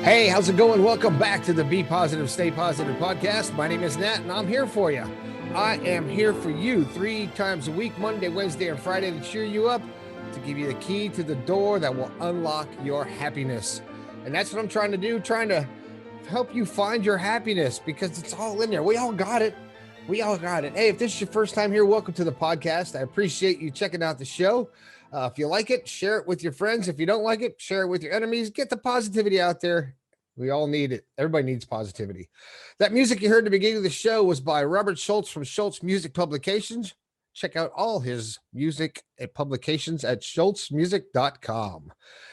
Hey, how's it going? Welcome back to the Be Positive, Stay Positive podcast. My name is Nat, and I'm here for you. I am here for you 3 times a week, Monday, Wednesday, and Friday, to cheer you up, to give you the key to the door that will unlock your happiness. And that's what I'm trying to do, trying to help you find your happiness, because it's all in there. We all got it. We all got it. Hey, if this is your first time here, welcome to the podcast. I appreciate you checking out the show. If you like it, share it with your friends. If you don't like it, share it with your enemies. Get the positivity out there. We all need it. Everybody needs positivity. That music you heard at the beginning of the show was by Robert Schultz from Schultz Music Publications. Check out all his music and publications at schultzmusic.com.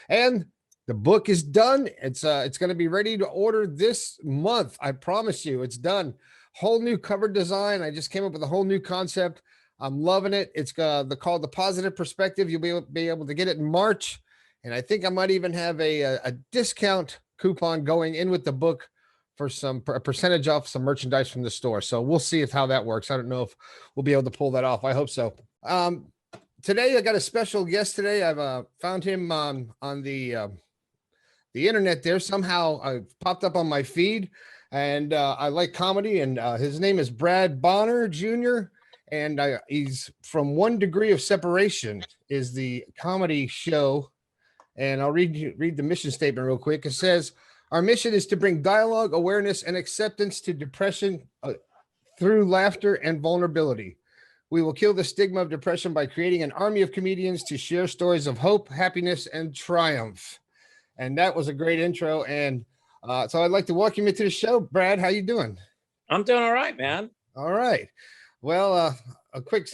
And the book is done. It's going to be ready to order this month. I promise you, it's done. Whole new cover design. I just came up with a whole new concept. I'm loving it. It's called The Positive Perspective. You'll be able to get it in March. And I think I might even have a discount coupon going in with the book for a percentage off some merchandise from the store. So we'll see how that works. I don't know if we'll be able to pull that off. I hope so. Today I got a special guest today. I've found him on the internet there. Somehow I popped up on my feed, and I like comedy, and his name is Brad Bonar Jr., and he's from 1 Degree of Separation is the comedy show. And I'll read the mission statement real quick. It says, our mission is to bring dialogue, awareness, and acceptance to depression through laughter and vulnerability. We will kill the stigma of depression by creating an army of comedians to share stories of hope, happiness, and triumph. And that was a great intro. And so I'd like to welcome you to the show. Brad, how you doing? I'm doing all right, man. All right. Well, a quick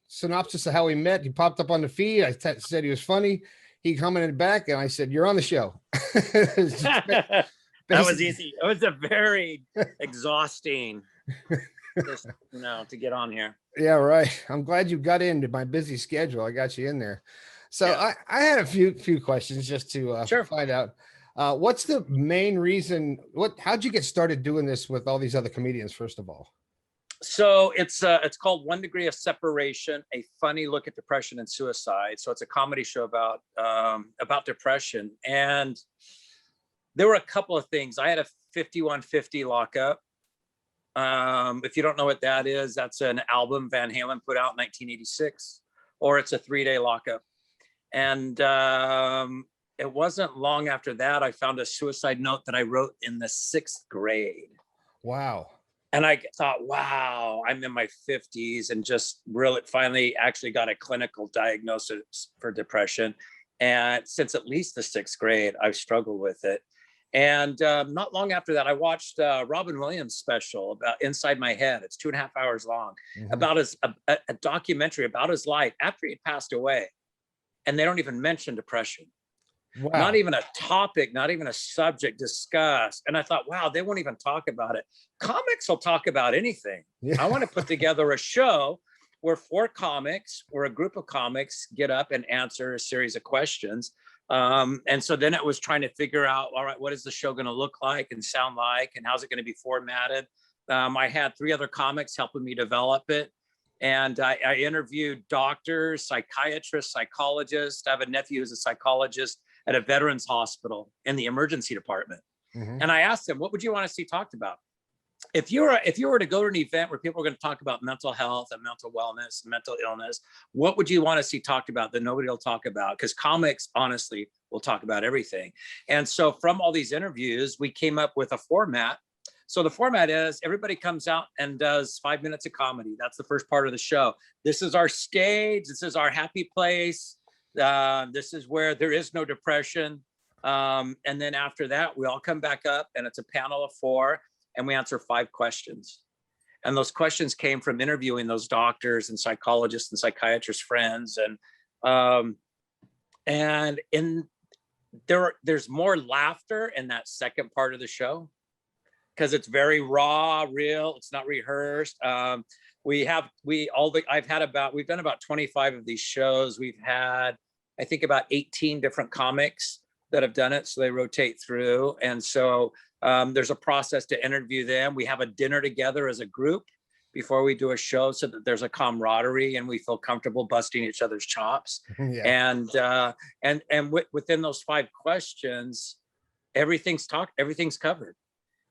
synopsis of how we met. He popped up on the feed. I said he was funny. He commented back, and I said, "You're on the show." That was easy. It was a very exhausting, to get on here. Yeah, right. I'm glad you got into my busy schedule. I got you in there. So yeah. I had a few questions just to find out. What's the main reason? How'd you get started doing this with all these other comedians? First of all. So it's called 1 Degree of Separation, a funny look at depression and suicide. So it's a comedy show about depression. And there were a couple of things. I had a 5150 lockup. If you don't know what that is, that's an album Van Halen put out in 1986, or it's a 3-day lockup. And it wasn't long after that, I found a suicide note that I wrote in the 6th grade. Wow. And I thought, wow, I'm in my 50s and just really finally actually got a clinical diagnosis for depression. And since at least the 6th grade, I've struggled with it. And not long after that, I watched Robin Williams' special about Inside My Head. It's 2.5 hours long, about a documentary about his life after he passed away. And they don't even mention depression. Wow. Not even a topic, not even a subject discussed. And I thought, wow, they won't even talk about it. Comics will talk about anything. Yeah. I want to put together a show where 4 comics or a group of comics get up and answer a series of questions. And so then it was trying to figure out, all right, what is the show going to look like and sound like, and how's it going to be formatted? I had 3 other comics helping me develop it. And I interviewed doctors, psychiatrists, psychologists. I have a nephew who's a psychologist at a veterans hospital in the emergency department. And I asked him, what would you want to see talked about? If you were to go to an event where people are going to talk about mental health and mental wellness, and mental illness, what would you want to see talked about that nobody will talk about? Because comics, honestly, will talk about everything. And so from all these interviews, we came up with a format. So the format is everybody comes out and does 5 minutes of comedy. That's the first part of the show. This is our stage. This is our happy place. This is where there is no depression. And then after that, we all come back up, and it's a panel of 4, and we answer 5 questions. And those questions came from interviewing those doctors and psychologists and psychiatrist friends. And there's more laughter in that second part of the show, because it's very raw, real. It's not rehearsed. We've done about 25 of these shows. We've had, I think, about 18 different comics that have done it. So they rotate through. And so there's a process to interview them. We have a dinner together as a group before we do a show, so that there's a camaraderie and we feel comfortable busting each other's chops. Yeah. And within those 5 questions, everything's covered.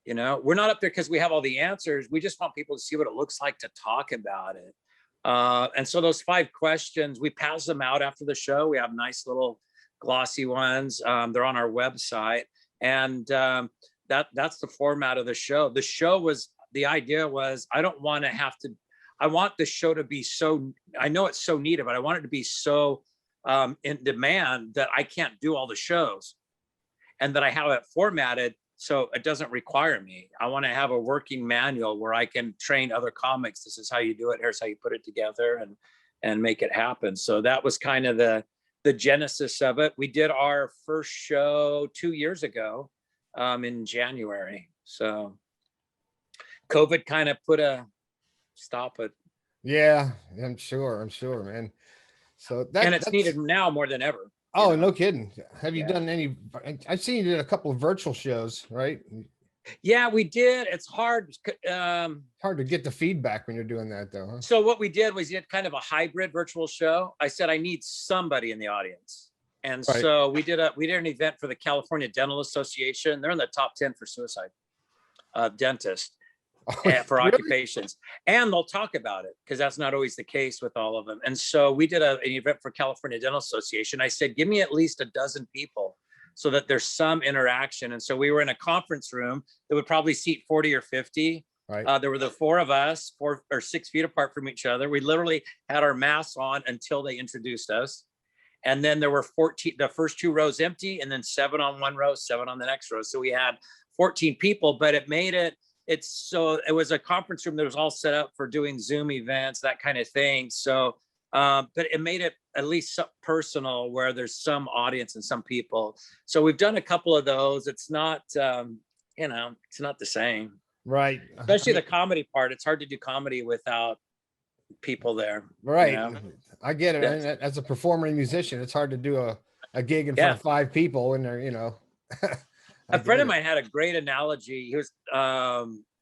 You know, we're not up there because we have all the answers. We just want people to see what it looks like to talk about it. And so those 5 questions, we pass them out after the show. We have nice little glossy ones. They're on our website. And that's the format of the show. The idea was, I want the show to be so, I know it's so needed, but I want it to be so in demand that I can't do all the shows, and that I have it formatted so it doesn't require me. I want to have a working manual where I can train other comics. This is how you do it. Here's how you put it together and make it happen. So that was kind of the genesis of it. We did our first show 2 years ago in January. So COVID kind of put a stop it. Yeah, I'm sure, man. So that's needed now more than ever. Oh, no kidding. Have you done any? I've seen you did a couple of virtual shows, right? Yeah, we did. It's hard. Hard to get the feedback when you're doing that, though. Huh? So what we did was did kind of a hybrid virtual show. I said I need somebody in the audience, and so we did an event for the California Dental Association. They're in the top 10 for suicide, dentists. For occupations, and they'll talk about it because that's not always the case with all of them. And so we did an event for California Dental Association. I said, give me at least a dozen people so that there's some interaction. And so we were in a conference room that would probably seat 40 or 50. Right. There were the 4 of us, 4 or 6 feet apart from each other. We literally had our masks on until they introduced us. And then there were 14, the first 2 rows empty, and then 7 on one row, 7 on the next row. So we had 14 people, but it made it, it was a conference room that was all set up for doing Zoom events, that kind of thing. So, but it made it at least personal, where there's some audience and some people. So we've done a couple of those. It's not, it's not the same. Right. Especially the comedy part. It's hard to do comedy without people there. Right. I get it. Yeah. As a performer and musician, it's hard to do a gig in front of 5 people and they're, A friend of mine had a great analogy. He was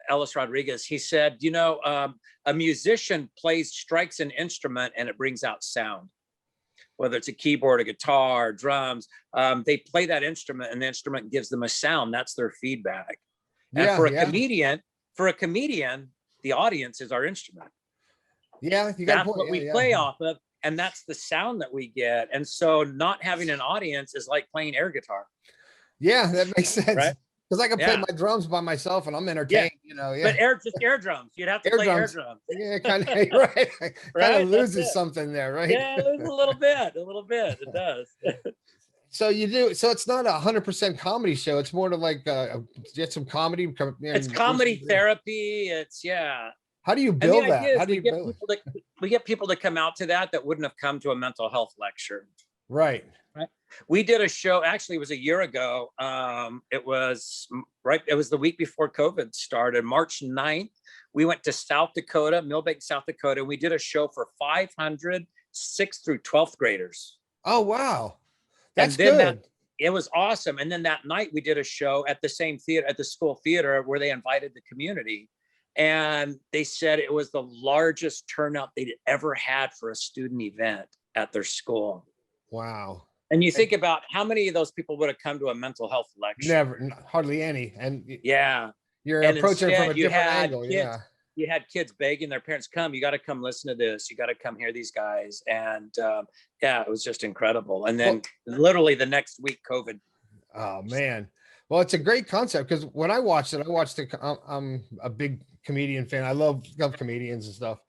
Ellis Rodriguez. He said, a musician strikes an instrument and it brings out sound, whether it's a keyboard, a guitar, drums. They play that instrument and the instrument gives them a sound. That's their feedback. And for a comedian, the audience is our instrument. Yeah, that's what we play off of, and that's the sound that we get. And so not having an audience is like playing air guitar. Yeah, that makes sense. Right? Because I can play my drums by myself and I'm entertained, But air drums. You'd have to play air drums. Yeah, kind of right. Kind of loses something there, right? Yeah, a little bit. It does. So it's not 100% comedy show. It's more to like get some comedy. It's comedy therapy. It's How do you build that? How do you build it? We get people to come out to that wouldn't have come to a mental health lecture. Right. We did a show, actually it was a year ago. It was the week before COVID started, March 9th. We went to South Dakota, Millbank, South Dakota. And we did a show for 500 6th through 12th graders. Oh, wow. That's good. It was awesome. And then that night we did a show at the same theater, at the school theater, where they invited the community. And they said it was the largest turnout they'd ever had for a student event at their school. Wow. And you think about how many of those people would have come to a mental health lecture? Never, hardly any. And you're and approaching it from a different angle. You had kids begging their parents, come, you got to come listen to this. You got to come hear these guys. And it was just incredible. And then literally the next week, COVID. Oh, man. Well, it's a great concept because when I watched it, I'm a big comedian fan. I love comedians and stuff.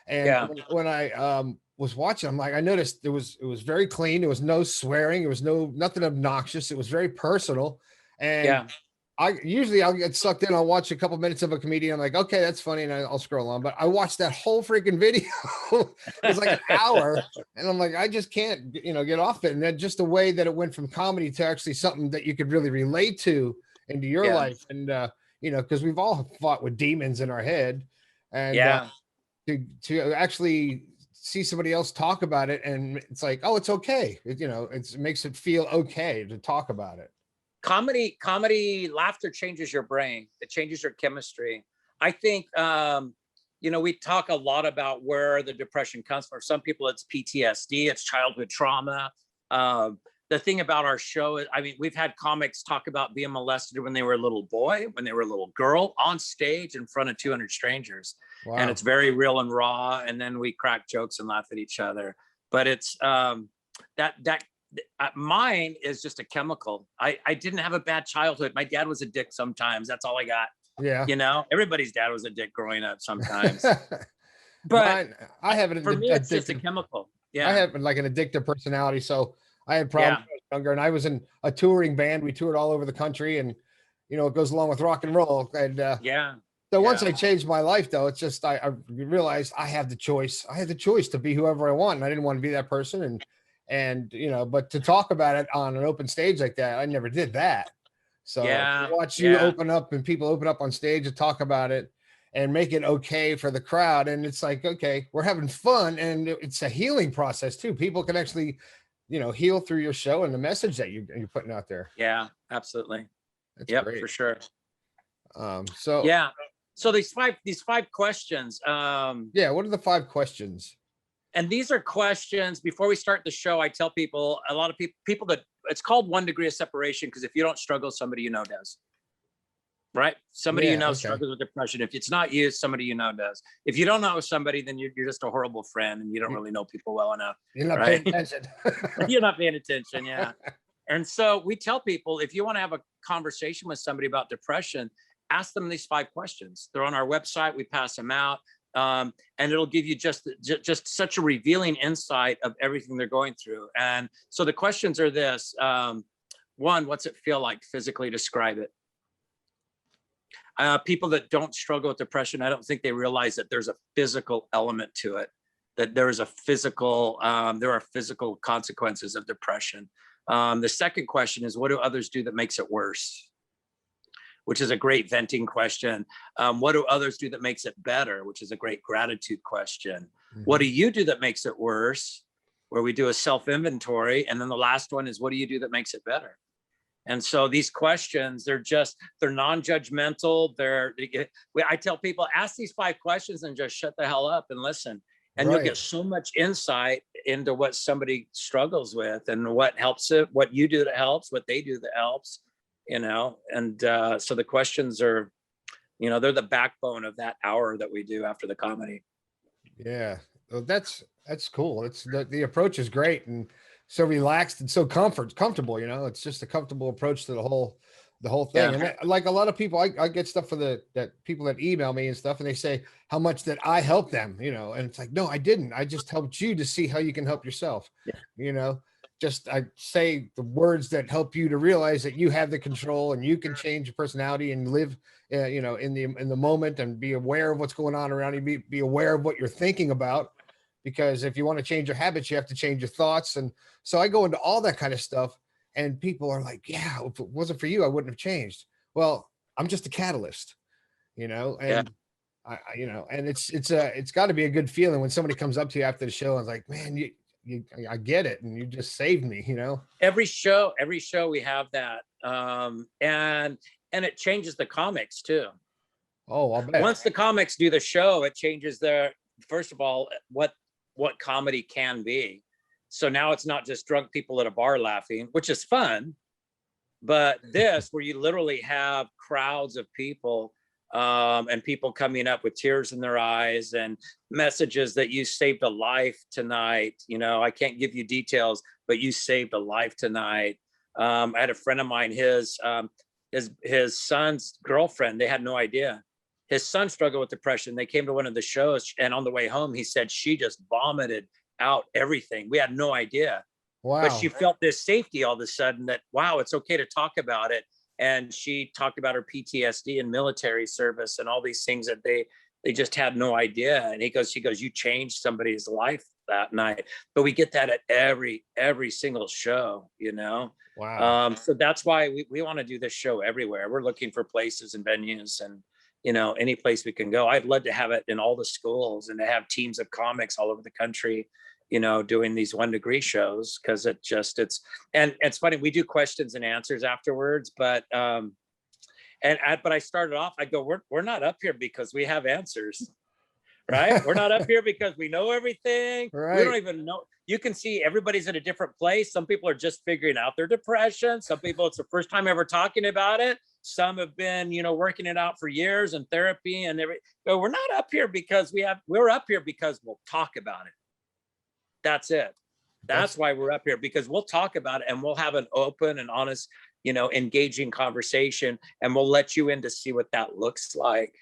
And when I was watching, I'm like, I noticed it was very clean. There was no swearing. There was nothing obnoxious. It was very personal. And I'll get sucked in. I'll watch a couple minutes of a comedian. I'm like, okay, that's funny. And I'll scroll on, but I watched that whole freaking video. It was like an hour. And I'm like, I just can't, get off it. And then just the way that it went from comedy to actually something that you could really relate to into your life. And, because we've all fought with demons in our head, and to actually see somebody else talk about it. And it's like, oh, it's okay. It makes it feel okay to talk about it. Comedy, laughter changes your brain. It changes your chemistry. I think, we talk a lot about where the depression comes from. For some people, it's PTSD, it's childhood trauma. The the thing about our show is, I mean, we've had comics talk about being molested when they were a little boy, when they were a little girl, on stage in front of 200 strangers. Wow. And it's very real and raw. And then we crack jokes and laugh at each other. But it's mine is just a chemical. I didn't have a bad childhood. My dad was a dick sometimes. That's all I got. Yeah. You know, everybody's dad was a dick growing up sometimes. But I have an for me, it's just a chemical. Yeah. I have like an addictive personality. So I had problems when I was younger, and I was in a touring band. We toured all over the country, and you know, it goes along with rock and roll. And so once I changed my life, though, it's just I realized I have the choice. I had the choice to be whoever I want, and I didn't want to be that person. And you know, but to talk about it on an open stage like that, I never did that. So to watch you open up and people open up on stage and talk about it and make it okay for the crowd, and it's like, okay, we're having fun, and it's a healing process too. People can actually, you know, heal through your show and the message that you're putting out there. Yeah, absolutely. That's great. For sure. So these five questions. What are the 5 questions? And these are questions before we start the show. I tell people, a lot of people that it's called 1 degree of separation, because if you don't struggle, somebody you know does. Right? Somebody you know struggles with depression. If it's not you, somebody you know does. If you don't know somebody, then you're just a horrible friend, and you don't really know people well enough. You're not paying attention. You're not paying attention. Yeah. And so we tell people, if you want to have a conversation with somebody about depression, ask them these 5 questions. They're on our website. We pass them out. And it'll give you just such a revealing insight of everything they're going through. And so the questions are this. 1, what's it feel like physically? Describe it. People that don't struggle with depression, I don't think they realize that there's a physical element to it, that there is a physical, there are physical consequences of depression. The second question is, what do others do that makes it worse? Which is a great venting question. What do others do that makes it better? Which is a great gratitude question. Mm-hmm. What do you do that makes it worse? Where we do a self-inventory. And then the last one is, what do you do that makes it better? And so these questions, they're non-judgmental. I tell people, ask these 5 questions and just shut the hell up and listen. And you'll get so much insight into what somebody struggles with and what helps it, what you do that helps, what they do that helps, you know? And so the questions are, you know, they're the backbone of that hour that we do after the comedy. Yeah, well, that's cool. It's the approach is great and so relaxed and so comfortable, you know. It's just a comfortable approach to the whole thing. And like a lot of people, I get stuff for that people that email me and stuff, and they say how much that I help them, you know, and it's like, no, I didn't. I just helped you to see how you can help yourself. You know, just I say the words that help you to realize that you have the control and you can change your personality and live, you know, in the moment and be aware of what's going on around you. Be aware of what you're thinking about, because if you want to change your habits, you have to change your thoughts. And so I go into all that kind of stuff. And people are like, yeah, if it wasn't for you, I wouldn't have changed. Well, I'm just a catalyst, you know, and you know, and it's got to be a good feeling when somebody comes up to you after the show and is like, man, I get it. And you just saved me, you know. Every show we have that. And it changes the comics too. Oh, I'll bet. Once the comics do the show, it changes first of all, what comedy can be. So now it's not just drunk people at a bar laughing, which is fun, but this where you literally have crowds of people and people coming up with tears in their eyes and messages that you saved a life tonight. You know, I can't give you details, but you saved a life tonight. I had a friend of mine, his son's girlfriend, they had no idea. His son struggled with depression. They came to one of the shows, and on the way home, he said she just vomited out everything. We had no idea. Wow. But she felt this safety all of a sudden that, wow, it's okay to talk about it. And she talked about her PTSD and military service and all these things that they just had no idea. And she goes, you changed somebody's life that night. But we get that at every single show, you know? Wow. So that's why we want to do this show everywhere. We're looking for places and venues and, you know, any place we can go. I'd love to have it in all the schools and to have teams of comics all over the country, you know, doing these 1 degree shows, because and it's funny, we do questions and answers afterwards, but but I started off, I go, we're not up here because we have answers. right? We're not up here because we know everything. Right. We don't even know. You can see everybody's at a different place. Some people are just figuring out their depression. Some people, it's the first time ever talking about it. Some have been, working it out for years in therapy and everything. But we're not up here because we're up here because we'll talk about it. That's it. That's why we're up here, because we'll talk about it and we'll have an open and honest, engaging conversation, and we'll let you in to see what that looks like.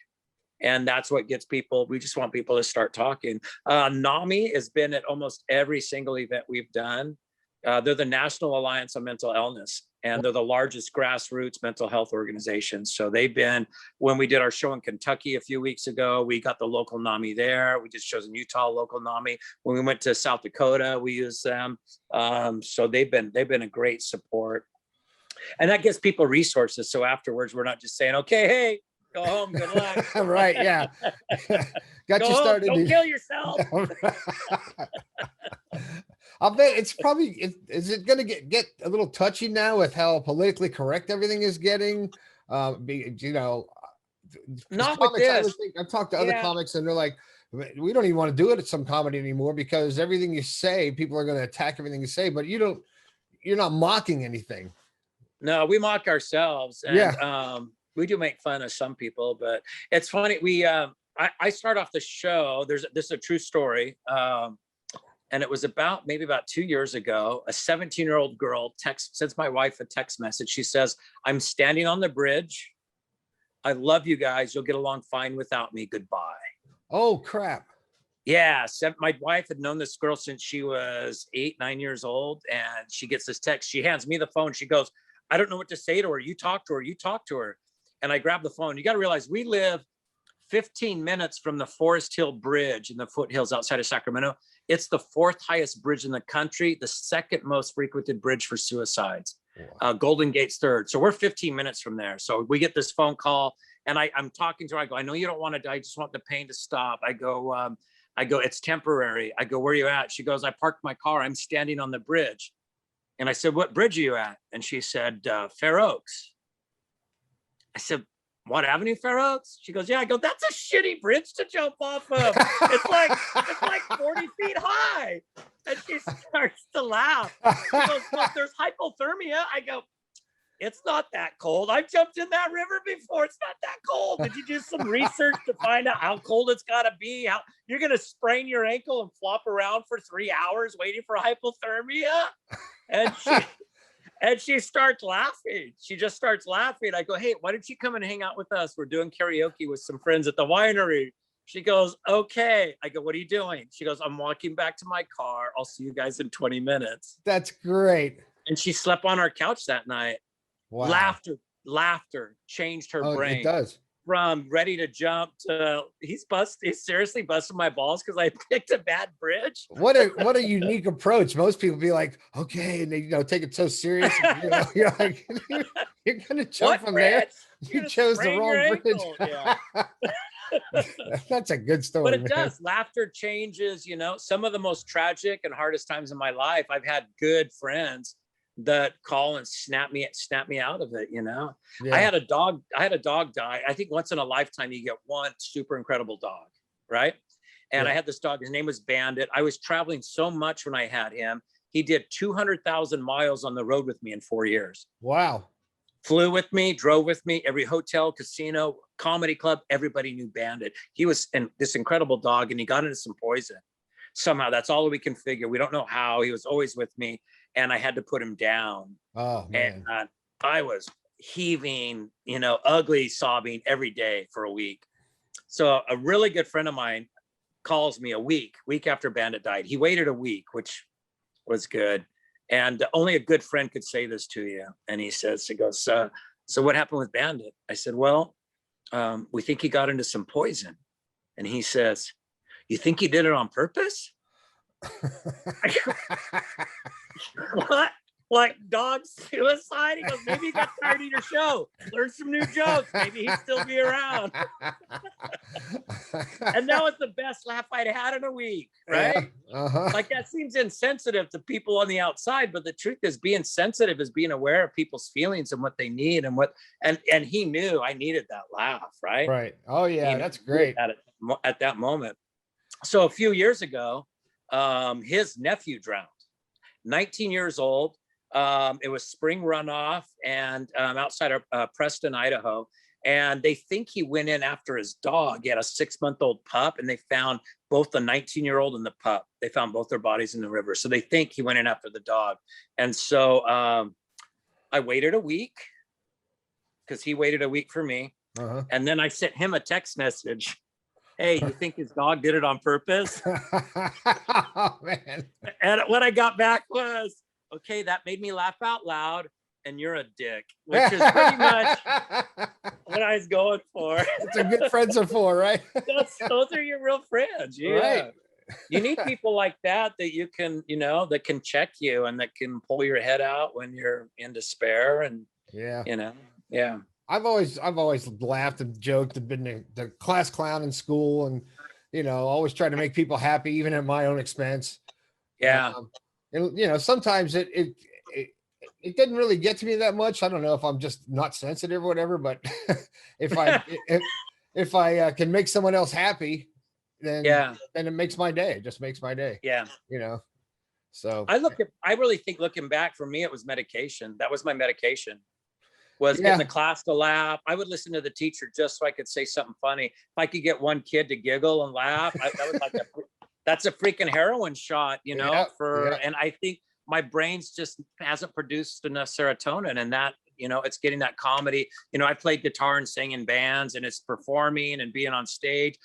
And that's what gets people. We just want people to start talking. NAMI has been at almost every single event we've done. They're the National Alliance on Mental Illness, and they're the largest grassroots mental health organization. So they've been, when we did our show in Kentucky a few weeks ago, we got the local NAMI there. We just chose in Utah, local NAMI. When we went to South Dakota, we used them. So they've been a great support. And that gives people resources. So afterwards, we're not just saying, okay, hey, go home, good luck. Right, yeah. Got Go you started. Home, don't kill yourself. I'll bet it's probably, is it going to get a little touchy now with how politically correct everything is getting? Not with this. I've talked to other comics and they're like, we don't even want to do it at some comedy anymore because everything you say, people are going to attack everything you say, but you're not mocking anything. No, we mock ourselves. And, we do make fun of some people, but it's funny. I start off the show. This is a true story. And it was maybe about 2 years ago, a 17-year-old girl sends my wife a text message. She says, I'm standing on the bridge. I love you guys. You'll get along fine without me. Goodbye. Oh, crap. Yeah. My wife had known this girl since she was 8-9 years old. And she gets this text. She hands me the phone. She goes, I don't know what to say to her. You talk to her. And I grabbed the phone. You got to realize we live 15 minutes from the Forest Hill Bridge in the foothills outside of Sacramento. It's the 4th highest bridge in the country, the 2nd most frequented bridge for suicides. Wow. Golden Gate's 3rd. So we're 15 minutes from there. So we get this phone call and I'm talking to her. I go, I know you don't want to die. I just want the pain to stop. I go, it's temporary. I go, where are you at? She goes, I parked my car. I'm standing on the bridge. And I said, what bridge are you at? And she said, Fair Oaks. I said, what avenue, Fair Oaks? She goes, yeah. I go, that's a shitty bridge to jump off of. It's like 40 feet high. And she starts to laugh. She goes, look, there's hypothermia. I go, it's not that cold. I've jumped in that river before. It's not that cold. Did you do some research to find out how cold it's got to be? How you're going to sprain your ankle and flop around for 3 hours waiting for hypothermia? And she starts laughing. She just starts laughing. I go, hey, why don't you come and hang out with us? We're doing karaoke with some friends at the winery. She goes, okay. I go, what are you doing? She goes, I'm walking back to my car. I'll see you guys in 20 minutes. That's great. And she slept on our couch that night. Wow. Laughter changed her brain. It does. From ready to jump to he's seriously busted my balls because I picked a bad bridge. What a unique approach. Most people be like, okay, and they take it so serious. You're like, you're gonna jump from there. You chose the wrong bridge. Yeah. That's a good story. But it does. Laughter changes, some of the most tragic and hardest times in my life. I've had good friends that call and snap me out of it. Yeah. I had a dog die. I think once in a lifetime you get one super incredible dog, right? And I had this dog, his name was Bandit. I was traveling so much when I had him. He did 200,000 miles on the road with me in 4 years. Wow. Flew with me, drove with me, every hotel, casino, comedy club, everybody knew Bandit. He was this incredible dog and he got into some poison. Somehow, that's all we can figure. We don't know how. He was always with me. And I had to put him down. Oh, man. And I was heaving, ugly, sobbing every day for a week. So a really good friend of mine calls me a week after Bandit died. He waited a week, which was good. And only a good friend could say this to you. And he goes, so what happened with Bandit? I said, well, we think he got into some poison. And he says, you think he did it on purpose? What? Like dog suicide? He goes, maybe he got tired of your show. Learn some new jokes. Maybe he'd still be around. And that was the best laugh I'd had in a week, right? Yeah. Uh-huh. Like that seems insensitive to people on the outside, but the truth is being sensitive is being aware of people's feelings and what they need and he knew I needed that laugh, right? Right. Oh yeah, that's great. At that moment. So a few years ago, his nephew drowned, 19 years old. It was spring runoff and outside of Preston, Idaho. And they think he went in after his dog. He had a 6-month-old pup, and they found both the 19-year-old and the pup. They found both their bodies in the river. So they think he went in after the dog. And so I waited a week because he waited a week for me. Uh-huh. And then I sent him a text message. Hey, you think his dog did it on purpose? Oh, man. And what I got back was, okay, that made me laugh out loud, and you're a dick, which is pretty much what I was going for. It's a good friends are for, right? Those are your real friends. Yeah. Right. You need people like that you can, that can check you and that can pull your head out when you're in despair. And yeah, yeah. I've always laughed and joked and been the class clown in school, and always trying to make people happy, even at my own expense. Yeah. And sometimes it didn't really get to me that much. I don't know if I'm just not sensitive or whatever, but if I can make someone else happy, then it makes my day. It just makes my day. Yeah. So I really think looking back, for me, it was medication. That was my medication. Was getting the class to laugh. I would listen to the teacher just so I could say something funny. If I could get one kid to giggle and laugh, that was like that's a freaking heroin shot, and I think my brain's just hasn't produced enough serotonin, and that, it's getting that comedy. I played guitar and sang in bands, and it's performing and being on stage,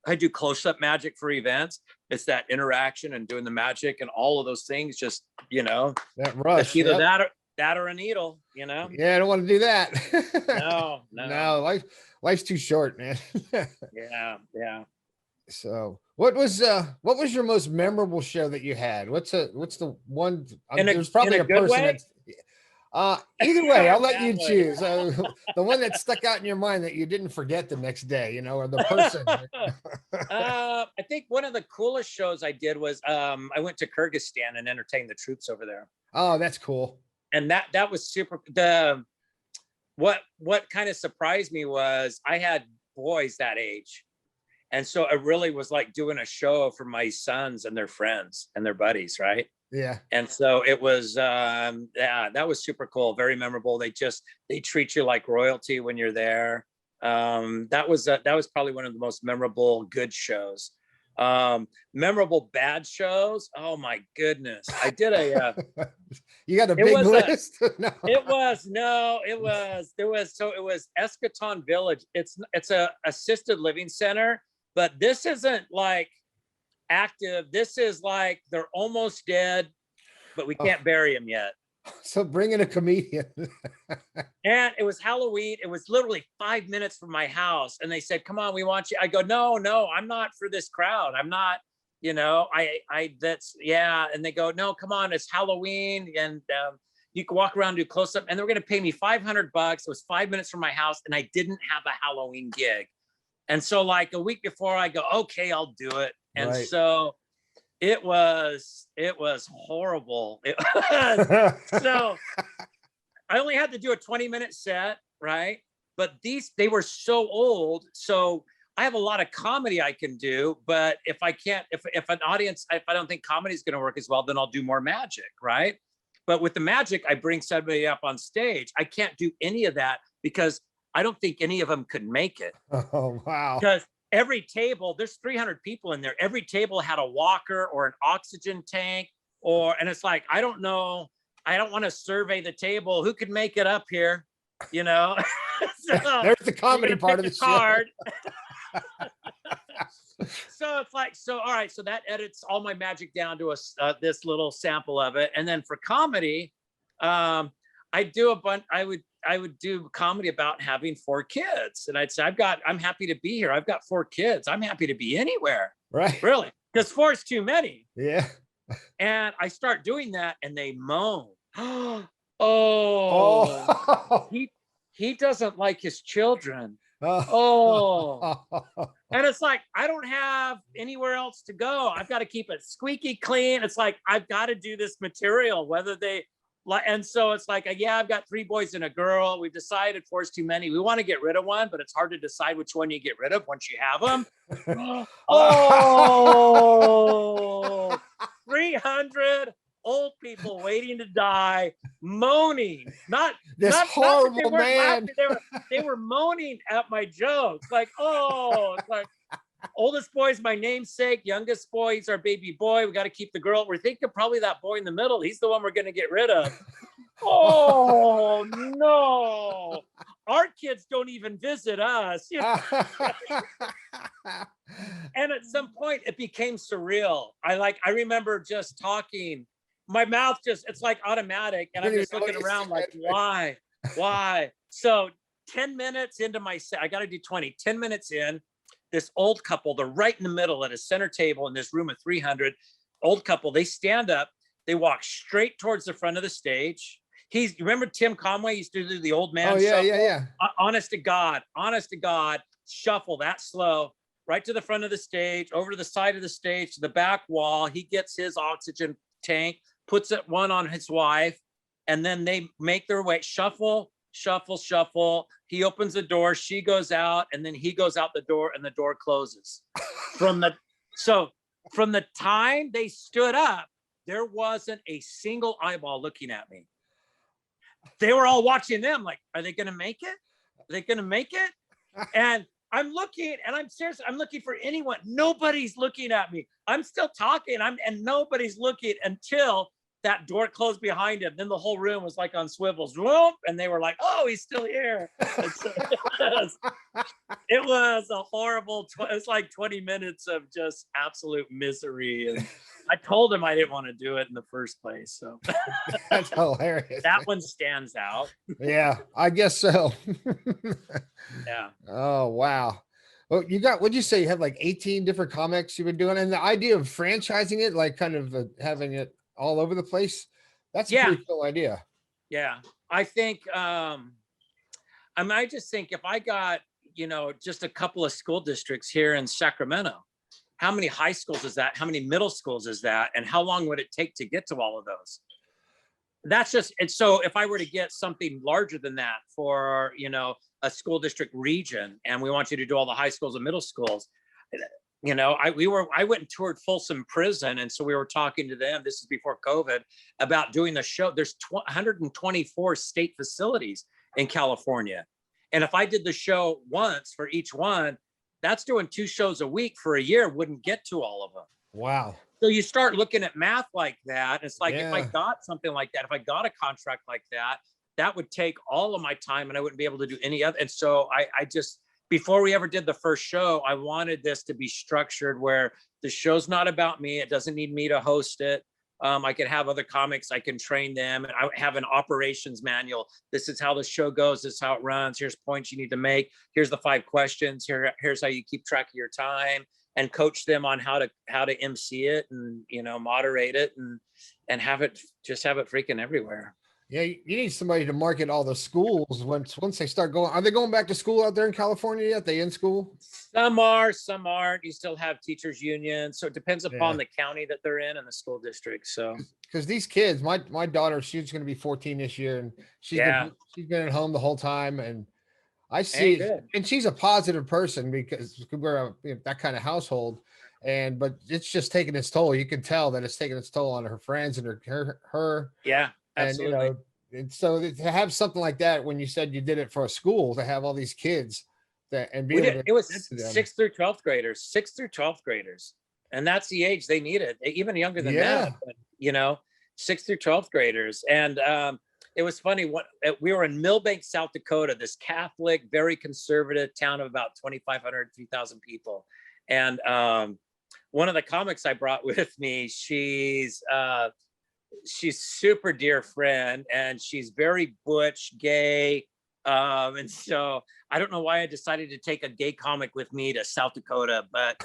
I do close-up magic for events. It's that interaction and doing the magic and all of those things, just, that rush. It's either that or a needle, Yeah, I don't want to do that. No. Life's too short, man. Yeah. So what was your most memorable show that you had? What's the one? There's probably a good person way? either way, I'll let you choose. The one that stuck out in your mind that you didn't forget the next day, or the person. I think one of the coolest shows I did was I went to Kyrgyzstan and entertained the troops over there. Oh, that's cool. And that was super. What kind of surprised me was I had boys that age. And so it really was like doing a show for my sons and their friends and their buddies, right? Yeah. And so it was, that was super cool, very memorable. They treat you like royalty when you're there. That was probably one of the most memorable good shows. Memorable bad shows. Oh my goodness! I did a. You got a big list? No. It was Eschaton Village. It's a assisted living center, but this isn't like active. This is like they're almost dead, but we can't bury them yet. So bring in a comedian. And it was Halloween. It was literally 5 minutes from my house. And they said, come on, we want you. I go, no, I'm not for this crowd. I'm not, And they go, no, come on, it's Halloween. And you can walk around, do close up. And they were going to pay me $500. It was 5 minutes from my house. And I didn't have a Halloween gig. And so like a week before I go, okay, I'll do it. And right. So it was horrible. So I only had to do a 20-minute set, right? But they were so old. So I have a lot of comedy I can do, but if I don't think comedy is going to work as well, then I'll do more magic, right? But with the magic, I bring somebody up on stage. I can't do any of that because I don't think any of them could make it. Oh, wow. Because every table, there's 300 people in there. Every table had a walker or an oxygen tank, and it's like, I don't know. I don't want to survey the table. Who could make it up here? So, there's the comedy part of the card. So it's like, all right. So that edits all my magic down to this little sample of it. And then for comedy, I do a bunch. I would do comedy about having 4 kids. And I'd say, I'm happy to be here. I've got 4 kids. I'm happy to be anywhere. Right. Really. Because 4 is too many. Yeah. And I start doing that and they moan. He doesn't like his children. And it's like, I don't have anywhere else to go. I've got to keep it squeaky clean. It's like, I've got to do this material, whether they And so it's like, yeah, I've got 3 boys and a girl. We've decided 4 is too many. We want to get rid of one, but it's hard to decide which one you get rid of once you have them. Oh, 300 old people waiting to die, moaning. Not horrible they weren't man. laughing. They were moaning at my jokes. Like, oh, it's like, oldest boy is my namesake. Youngest boy, he's our baby boy. We got to keep the girl. We're thinking probably that boy in the middle. He's the one we're going to get rid of. Oh, no. Our kids don't even visit us. And at some point, it became surreal. I remember just talking. My mouth it's like automatic. And I'm just looking around like, why? So 10 minutes into my set, I got to do 20. 10 minutes in, this old couple, they're right in the middle at a center table in this room of 300. Old couple, they stand up, they walk straight towards the front of the stage. You remember Tim Conway used to do the old man shuffle? Yeah. Honest to God, shuffle that slow, right to the front of the stage, over to the side of the stage, to the back wall. He gets his oxygen tank, puts one on his wife, and then they make their way, shuffle. He opens the door, she goes out, and then he goes out the door, and the door closes. From the time they stood up, there wasn't a single eyeball looking at me. They were all watching them like, are they going to make it? Are they going to make it? And I'm looking, and I'm looking for anyone. Nobody's looking at me. I'm still talking, and nobody's looking until that door closed behind him. Then the whole room was like on swivels. Whoop, and they were like, oh, he's still here. So it was a horrible, it was like 20 minutes of just absolute misery. And I told him I didn't want to do it in the first place. So that's hilarious. That one stands out. Yeah, I guess so. Yeah. Oh, wow. Well, what'd you say? You had like 18 different comics you've been doing, and the idea of franchising it, like kind of having it all over the place. That's a pretty cool idea. Yeah. I think, I just think if I got, just a couple of school districts here in Sacramento, how many high schools is that? How many middle schools is that? And how long would it take to get to all of those? That's just, and so if I were to get something larger than that for, a school district region, and we want you to do all the high schools and middle schools, I went and toured Folsom Prison. And so we were talking to them, this is before COVID, about doing the show. There's 124 state facilities in California. And if I did the show once for each one, that's doing 2 shows a week for a year, wouldn't get to all of them. Wow. So you start looking at math like that. It's like, if I got something like that, if I got a contract like that, that would take all of my time and I wouldn't be able to do any other. And so I just, before we ever did the first show, I wanted this to be structured where the show's not about me. It doesn't need me to host it. I can have other comics. I can train them. And I have an operations manual. This is how the show goes. This is how it runs. Here's points you need to make. Here's the 5 questions. Here's how you keep track of your time, and coach them on how to MC it and, moderate it and have it freaking everywhere. Yeah, you need somebody to market all the schools once they start going. Are they going back to school out there in California yet? They in school? Some are, some aren't. You still have teachers unions, so it depends upon the county that they're in and the school district. So because these kids, my daughter, she's going to be 14 this year, and she's been at home the whole time, and I see, and she's a positive person because we're that kind of household, but it's just taking its toll. You can tell that it's taking its toll on her friends and her. Yeah. Absolutely. And so to have something like that, when you said you did it for a school, to have all these kids it was 6th through 12th graders, 6th through 12th graders. And that's the age they need it, even younger than that, but, 6th through 12th graders. And it was funny. We were in Millbank, South Dakota, this Catholic, very conservative town of about 2,500, 3,000 people. And one of the comics I brought with me, she's super dear friend, and she's very butch, gay. And so I don't know why I decided to take a gay comic with me to South Dakota, but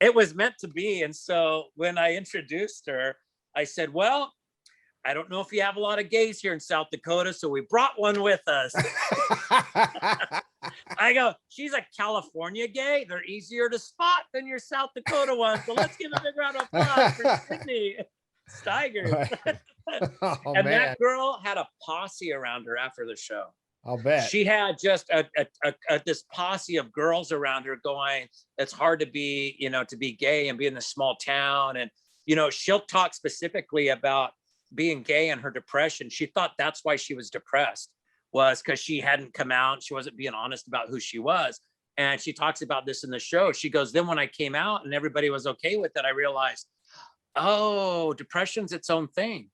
it was meant to be. And so when I introduced her, I said, well, I don't know if you have a lot of gays here in South Dakota, so we brought one with us. I go, she's a California gay. They're easier to spot than your South Dakota one. So let's give a big round of applause for Sydney Steiger. Oh And man, that girl had a posse around her after the show. I'll bet. She had just this posse of girls around her going, it's hard to be, to be gay and be in a small town. And, she'll talk specifically about being gay and her depression. She thought that's why she was depressed, was because she hadn't come out. She wasn't being honest about who she was. And she talks about this in the show. She goes, then when I came out and everybody was okay with it, I realized, oh, depression's its own thing.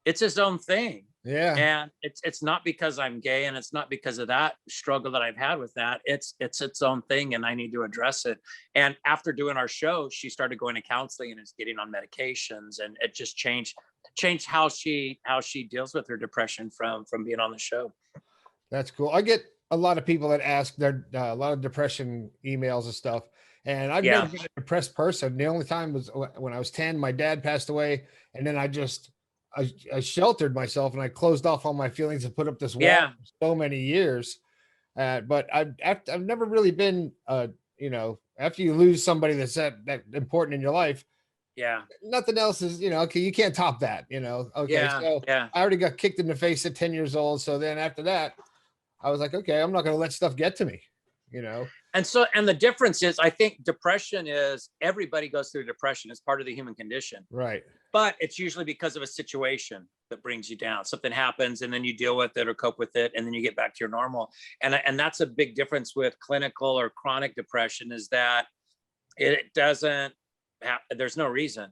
It's its own thing. Yeah. And it's not because I'm gay, and it's not because of that struggle that I've had with that. It's its own thing, and I need to address it. And after doing our show, she started going to counseling and is getting on medications, and it just changed how she deals with her depression from being on the show. That's cool. I get a lot of people that ask their a lot of depression emails and stuff. And I've never been a depressed person. The only time was when I was 10, my dad passed away. And then I sheltered myself and I closed off all my feelings and put up this wall for so many years. But I've never really been, after you lose somebody that's that important in your life, nothing else is, okay, you can't top that, okay. I already got kicked in the face at 10 years old. So then after that, I was like, okay, I'm not going to let stuff get to me, And the difference is, I think depression is, everybody goes through depression. It's part of the human condition. Right. But it's usually because of a situation that brings you down. Something happens and then you deal with it or cope with it, and then you get back to your normal. And that's a big difference with clinical or chronic depression, is that it doesn't have, there's no reason.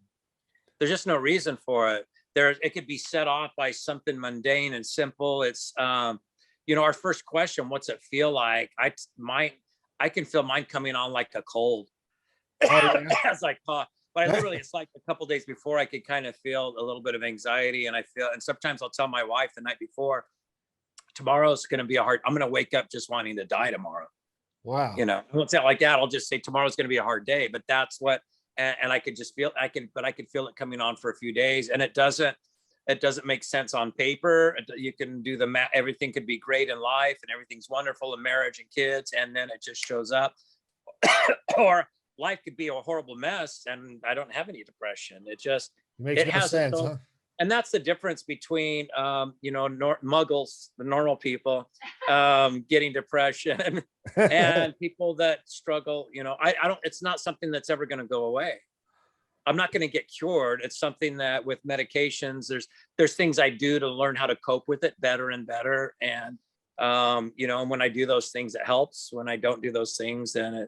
There's just no reason for it. It could be set off by something mundane and simple. It's, our first question, what's it feel like? I can feel mine coming on like a cold. Oh, yeah. It's like, but I literally, it's like a couple days before, I could kind of feel a little bit of anxiety, and sometimes I'll tell my wife the night before, tomorrow's going to be I'm going to wake up just wanting to die tomorrow. Wow. I won't say it like that. I'll just say tomorrow's going to be a hard day, but that's what, and I could just feel, I could feel it coming on for a few days, and it doesn't make sense on paper. You can do the math. Everything could be great in life and everything's wonderful in marriage and kids, and then it just shows up. Or life could be a horrible mess and I don't have any depression. It has sense, huh? And that's the difference between muggles, the normal people, getting depression, and people that struggle. It's not something that's ever going to go away. I'm not going to get cured. It's something that with medications, there's things I do to learn how to cope with it better and better. And, and when I do those things, it helps. When I don't do those things, then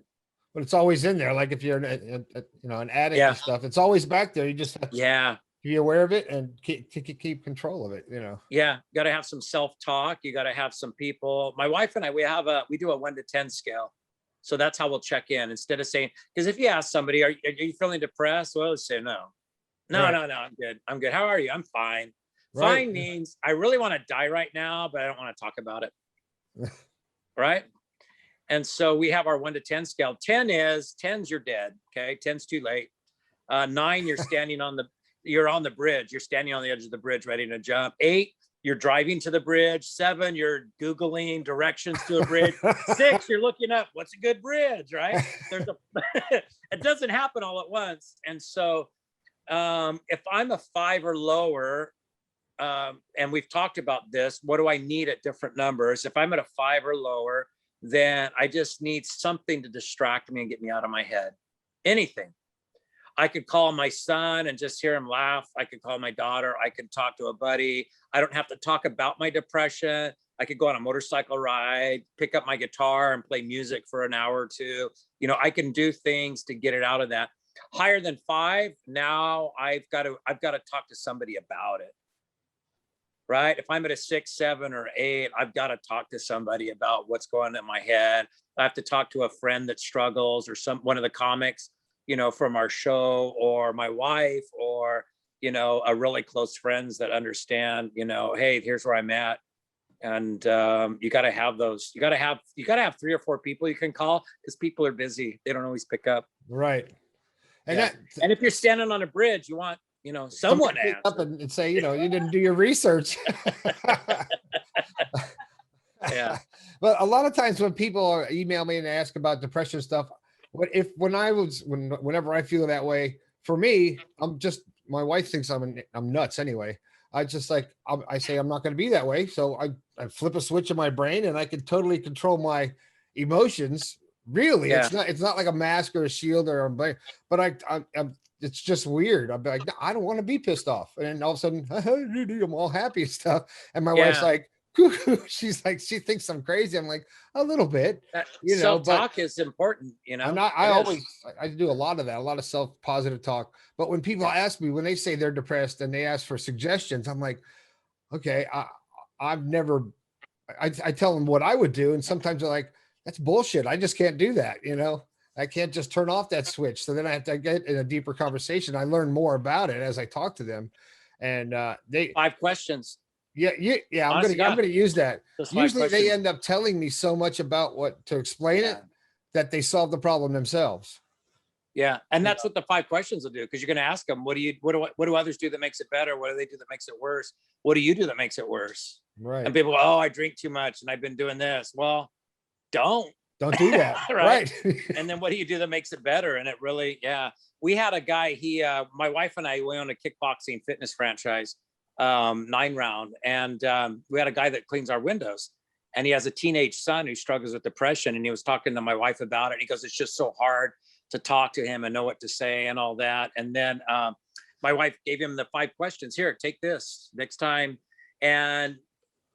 but it's always in there. Like if you're an addict and stuff, it's always back there. You just have to be aware of it and keep control of it, Yeah. Got to have some self-talk. You got to have some people. My wife and I, we do a 1 to 10 scale. So that's how we'll check in, instead of saying, because if you ask somebody, are you feeling depressed? Well, they'll say no, I'm good. I'm good. How are you? I'm fine. Right. Fine means I really want to die right now, but I don't want to talk about it. Right. And so we have our 1 to 10 scale. 10's you're dead. Okay. 10's too late. 9, you're on the bridge. You're standing on the edge of the bridge, ready to jump. 8, you're driving to the bridge. 7, you're Googling directions to a bridge. 6, you're looking up, what's a good bridge, right? It doesn't happen all at once. And so if I'm a 5 or lower, and we've talked about this, what do I need at different numbers? If I'm at a 5 or lower, then I just need something to distract me and get me out of my head. Anything. I could call my son and just hear him laugh. I could call my daughter. I could talk to a buddy. I don't have to talk about my depression. I could go on a motorcycle ride, pick up my guitar and play music for an hour or two. I can do things to get it out of that. Higher than 5, now I've got to talk to somebody about it. Right? If I'm at a 6, 7, or 8, I've got to talk to somebody about what's going on in my head. I have to talk to a friend that struggles, or one of the comics, from our show, or my wife, or, a really close friends that understand, hey, here's where I'm at. And you got to have those. You got to have 3 or 4 people you can call, because people are busy. They don't always pick up. Right. And and if you're standing on a bridge, you want, someone to up and say, you didn't do your research. Yeah. But a lot of times when people email me and ask about depression stuff, whenever I feel that way, for me, I'm just my wife thinks I'm nuts anyway. I just like, I say I'm not going to be that way. So I flip a switch in my brain and I can totally control my emotions. Really, Yeah. it's not like a mask or a shield or but I'm it's just weird. I'm like, "No, I don't want to be pissed off." And then all of a sudden, I'm all happy and stuff. And my wife's Yeah. like, cuckoo. She's like, she thinks I'm crazy. I'm like, a little bit, you know, but Self-talk is important, I'm not, It is. I do a lot of that, a lot of self-positive talk. But when people ask me, when they say they're depressed and they ask for suggestions, I'm like, okay, I've never, I tell them what I would do. And sometimes they're like, that's bullshit. I just can't do that. I can't just turn off that switch. So then I have to get in a deeper conversation. I learn more about it as I talk to them. And they, 5 questions. yeah, I'm Honest to gonna God. use that. Just 5 Usually they questions. end up telling me so much about what to explain it that they solve the problem themselves. Yeah. And that's what the 5 questions will do. Cause you're going to ask them, what do others do that makes it better? What do they do that makes it worse? What do you do that makes it worse? Right. And people go, oh, I drink too much and I've been doing this. Well, don't do that. Right. And then what do you do that makes it better? And it really, we had a guy, my wife and I, we own a kickboxing fitness franchise, 9 round. And we had a guy that cleans our windows and he has a teenage son who struggles with depression. And he was talking to my wife about it. And he goes, it's just so hard to talk to him and know what to say and all that. And then my wife gave him the 5 questions. Here, take this next time. And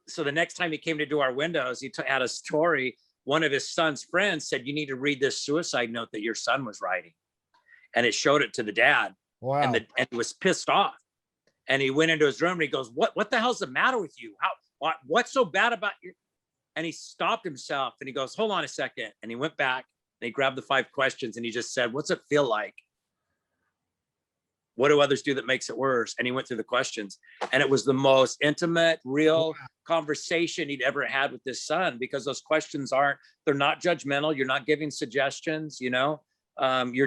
so the next time he came to do our windows, he had a story. One of his son's friends said, you need to read this suicide note that your son was writing. And it showed it to the dad. Wow. And he was pissed off. And he went into his room and he goes, what the hell's the matter with you? What's so bad about you? And he stopped himself and he goes, hold on a second. And he went back and he grabbed the 5 questions and he just said, what's it feel like? What do others do that makes it worse? And he went through the questions and it was the most intimate, real conversation he'd ever had with his son, because those questions they're not judgmental. You're not giving suggestions, you're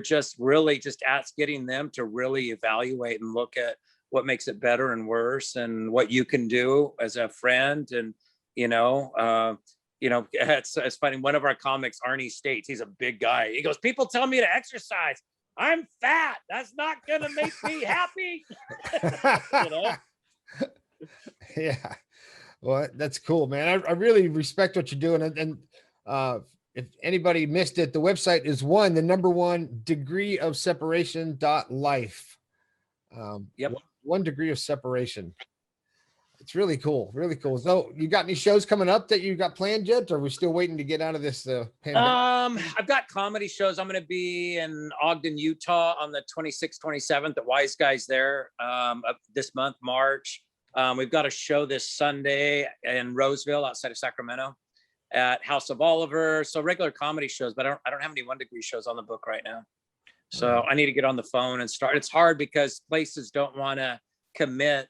just really getting them to really evaluate and look at what makes it better and worse and what you can do as a friend. And, it's funny. One of our comics, Arnie States, he's a big guy. He goes, people tell me to exercise. I'm fat. That's not going to make me happy. Yeah. Well, that's cool, man. I really respect what you're doing. And if anybody missed it, the website is 1 degree of separation.life. Yep. 1 degree of separation. It's really cool. Really cool. So you got any shows coming up that you got planned yet? Or are we still waiting to get out of this pandemic? I've got comedy shows. I'm going to be in Ogden, Utah on the 26th, 27th at Wise Guys there this month, March. We've got a show this Sunday in Roseville outside of Sacramento at House of Oliver. So regular comedy shows, but I don't have any 1 degree shows on the book right now. So I need to get on the phone and start. It's hard because places don't want to commit,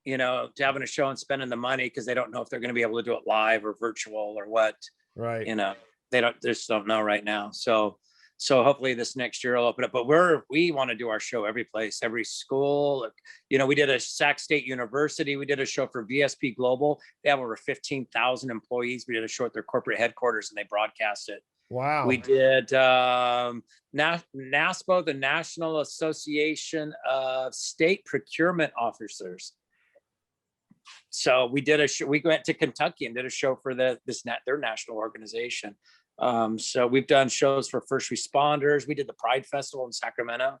to having a show and spending the money because they don't know if they're going to be able to do it live or virtual or what. Right. They just don't know right now. So hopefully this next year will open up, but we want to do our show every place, every school. We did a Sac State University. We did a show for VSP Global. They have over 15,000 employees. We did a show at their corporate headquarters and they broadcast it. Wow. We did NASPO, the National Association of State Procurement Officers. So we did a show. We went to Kentucky and did a show for their national organization. So we've done shows for first responders. We did the Pride Festival in Sacramento.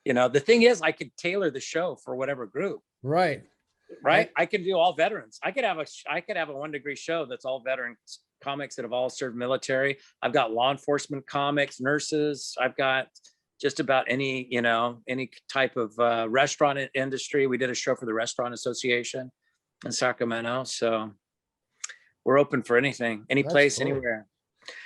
The thing is, I could tailor the show for whatever group. Right. I can do all veterans. I could have a 1 degree show that's all veterans comics that have all served military. I've got law enforcement comics, nurses. I've got just about any type of restaurant industry. We did a show for the Restaurant Association in Sacramento. So we're open for anything, any place, anywhere.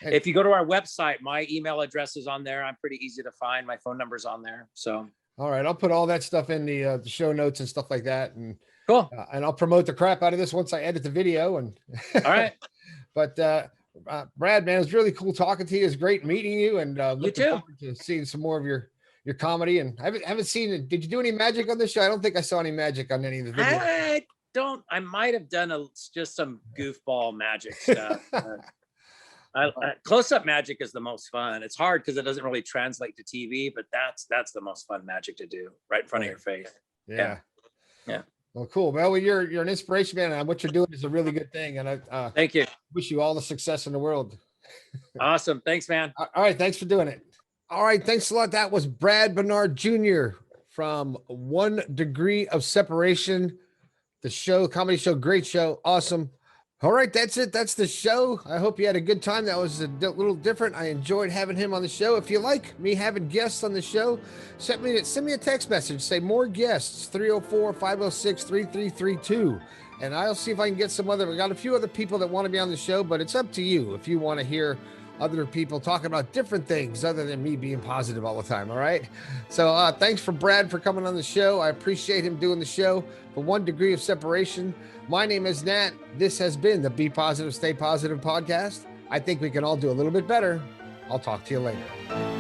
If you go to our website, my email address is on there. I'm pretty easy to find. My phone number's on there. So. All right. I'll put all that stuff in the show notes and stuff like that. And cool. And I'll promote the crap out of this once I edit the video. And all right. But Brad, man, it was really cool talking to you. It's great meeting you, and looking forward to seeing some more of your comedy. And I haven't seen it. Did you do any magic on this show? I don't think I saw any magic on any of the videos. I might have done just some goofball magic stuff. Close-up magic is the most fun. It's hard because it doesn't really translate to TV, but that's the most fun magic to do right in front of your face. Yeah. Yeah. Well, cool. Well, you're an inspiration, man, and what you're doing is a really good thing. And I Thank you. wish you all the success in the world. Awesome. Thanks, man. All right. Thanks for doing it. All right. Thanks a lot. That was Brad Bonar Jr. from 1 Degree of Separation, the show, comedy show. Great show. Awesome. All right. That's it. That's the show. I hope you had a good time. That was a little different. I enjoyed having him on the show. If you like me having guests on the show, send me a text message. Say more guests, 304-506-3332. And I'll see if I can get some other, we got a few other people that want to be on the show, but it's up to you if you want to hear other people talking about different things other than me being positive all the time. All right. So thanks for Brad for coming on the show. I appreciate him doing the show for 1 Degree of Separation. My name is Nat. This has been the Be Positive, Stay Positive podcast. I think we can all do a little bit better. I'll talk to you later.